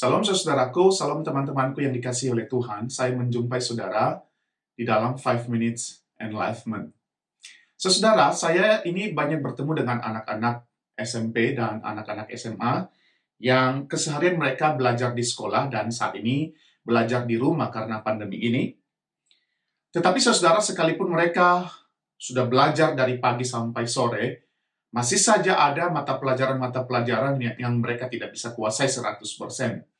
Salam saudaraku, salam teman-temanku yang dikasihi oleh Tuhan. Saya menjumpai saudara di dalam 5 Minutes Enlightenment. Saudara, saya ini banyak bertemu dengan anak-anak SMP dan anak-anak SMA yang keseharian mereka belajar di sekolah dan saat ini belajar di rumah karena pandemi ini. Tetapi saudara, sekalipun mereka sudah belajar dari pagi sampai sore, masih saja ada mata pelajaran yang mereka tidak bisa kuasai 100%.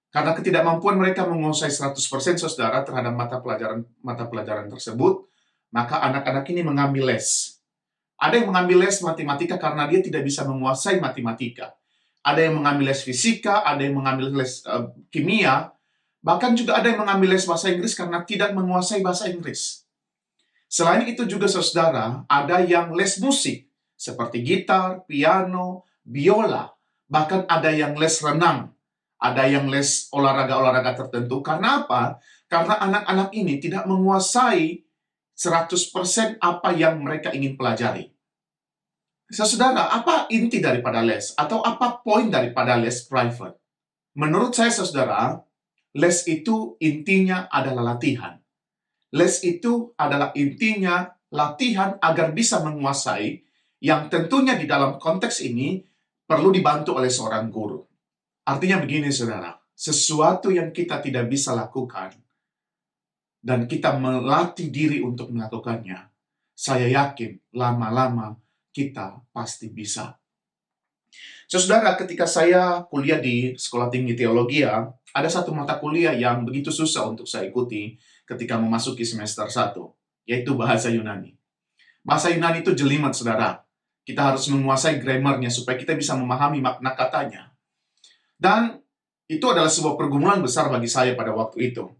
Karena ketidakmampuan mereka menguasai 100% saudara terhadap mata pelajaran tersebut, maka anak-anak ini mengambil les. Ada yang mengambil les matematika karena dia tidak bisa menguasai matematika. Ada yang mengambil les fisika, ada yang mengambil les kimia, bahkan juga ada yang mengambil les bahasa Inggris karena tidak menguasai bahasa Inggris. Selain itu juga saudara, ada yang les musik, seperti gitar, piano, biola, bahkan ada yang les renang, ada yang les olahraga-olahraga tertentu. Karena apa? Karena anak-anak ini tidak menguasai 100% apa yang mereka ingin pelajari. Saudara, apa inti daripada les? Atau apa poin daripada les private? Menurut saya, saudara, les itu intinya adalah latihan. Les itu adalah intinya latihan agar bisa menguasai, yang tentunya di dalam konteks ini perlu dibantu oleh seorang guru. Artinya begini, saudara, sesuatu yang kita tidak bisa lakukan dan kita melatih diri untuk melakukannya, saya yakin lama-lama kita pasti bisa. Saudara, ketika saya kuliah di Sekolah Tinggi Teologi, ada satu mata kuliah yang begitu susah untuk saya ikuti ketika memasuki semester 1, yaitu bahasa Yunani. Bahasa Yunani itu jelimet, saudara. Kita harus menguasai grammarnya supaya kita bisa memahami makna katanya. Dan itu adalah sebuah pergumulan besar bagi saya pada waktu itu.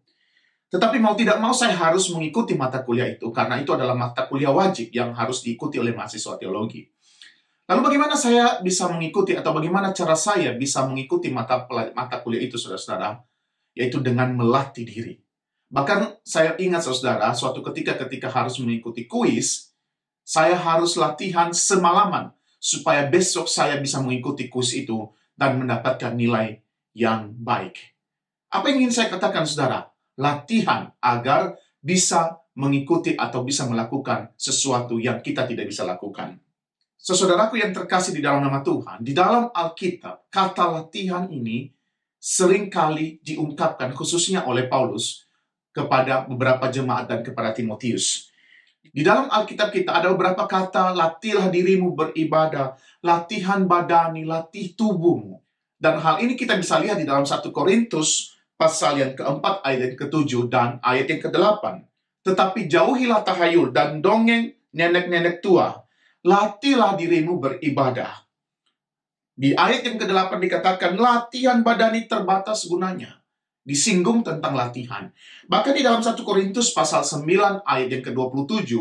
Tetapi mau tidak mau saya harus mengikuti mata kuliah itu, karena itu adalah mata kuliah wajib yang harus diikuti oleh mahasiswa teologi. Lalu bagaimana saya bisa mengikuti, atau bagaimana cara saya bisa mengikuti mata kuliah itu, saudara-saudara? Yaitu dengan melatih diri. Bahkan saya ingat, saudara, suatu ketika harus mengikuti kuis, saya harus latihan semalaman, supaya besok saya bisa mengikuti kuis itu, dan mendapatkan nilai yang baik. Apa yang ingin saya katakan, saudara? Latihan agar bisa mengikuti atau bisa melakukan sesuatu yang kita tidak bisa lakukan. Saudaraku yang terkasih di dalam nama Tuhan, di dalam Alkitab, kata latihan ini seringkali diungkapkan khususnya oleh Paulus kepada beberapa jemaat dan kepada Timotius. Di dalam Alkitab kita ada beberapa kata, latihlah dirimu beribadah, latihan badani, latih tubuhmu. Dan hal ini kita bisa lihat di dalam 1 Korintus pasal yang keempat ayat yang ke-7 dan ayat yang ke-8. Tetapi jauhilah tahayul dan dongeng nenek-nenek tua. Latihlah dirimu beribadah. Di ayat yang ke-8 dikatakan, latihan badani terbatas gunanya. Disinggung tentang latihan. Bahkan di dalam 1 Korintus pasal 9 ayat yang ke-27,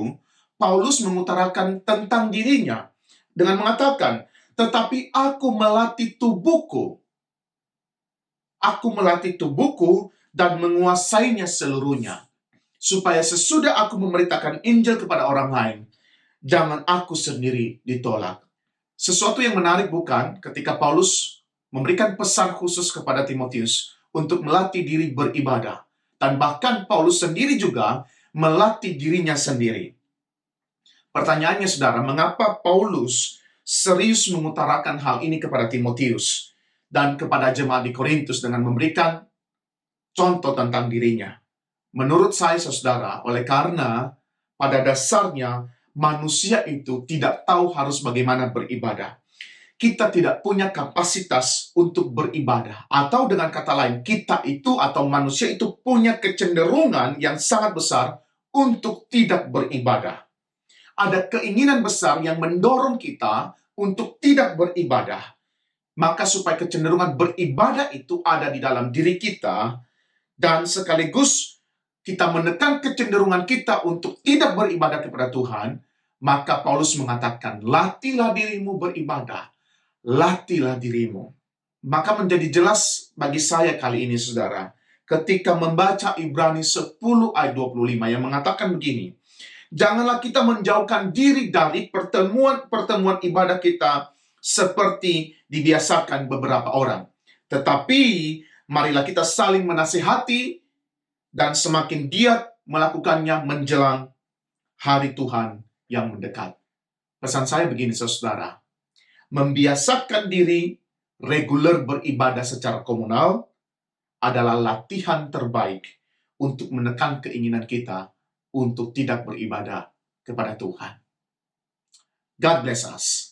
Paulus mengutarakan tentang dirinya dengan mengatakan, tetapi aku melatih tubuhku. Aku melatih tubuhku dan menguasainya seluruhnya. Supaya sesudah aku memberitakan Injil kepada orang lain, jangan aku sendiri ditolak. Sesuatu yang menarik bukan ketika Paulus memberikan pesan khusus kepada Timotius untuk melatih diri beribadah. Dan bahkan Paulus sendiri juga melatih dirinya sendiri. Pertanyaannya, saudara, mengapa Paulus serius mengutarakan hal ini kepada Timotius dan kepada jemaat di Korintus dengan memberikan contoh tentang dirinya? Menurut saya, saudara, oleh karena pada dasarnya manusia itu tidak tahu harus bagaimana beribadah. Kita tidak punya kapasitas untuk beribadah. Atau dengan kata lain, kita itu atau manusia itu punya kecenderungan yang sangat besar untuk tidak beribadah. Ada keinginan besar yang mendorong kita untuk tidak beribadah. Maka supaya kecenderungan beribadah itu ada di dalam diri kita, dan sekaligus kita menekan kecenderungan kita untuk tidak beribadah kepada Tuhan, maka Paulus mengatakan, latihlah dirimu beribadah. Latihlah dirimu. Maka menjadi jelas bagi saya kali ini, saudara, ketika membaca Ibrani 10 ayat 25 yang mengatakan begini, janganlah kita menjauhkan diri dari pertemuan-pertemuan ibadah kita seperti dibiasakan beberapa orang. Tetapi, marilah kita saling menasihati dan semakin giat melakukannya menjelang hari Tuhan yang mendekat. Pesan saya begini, saudara. Membiasakan diri reguler beribadah secara komunal adalah latihan terbaik untuk menekan keinginan kita untuk tidak beribadah kepada Tuhan. God bless us.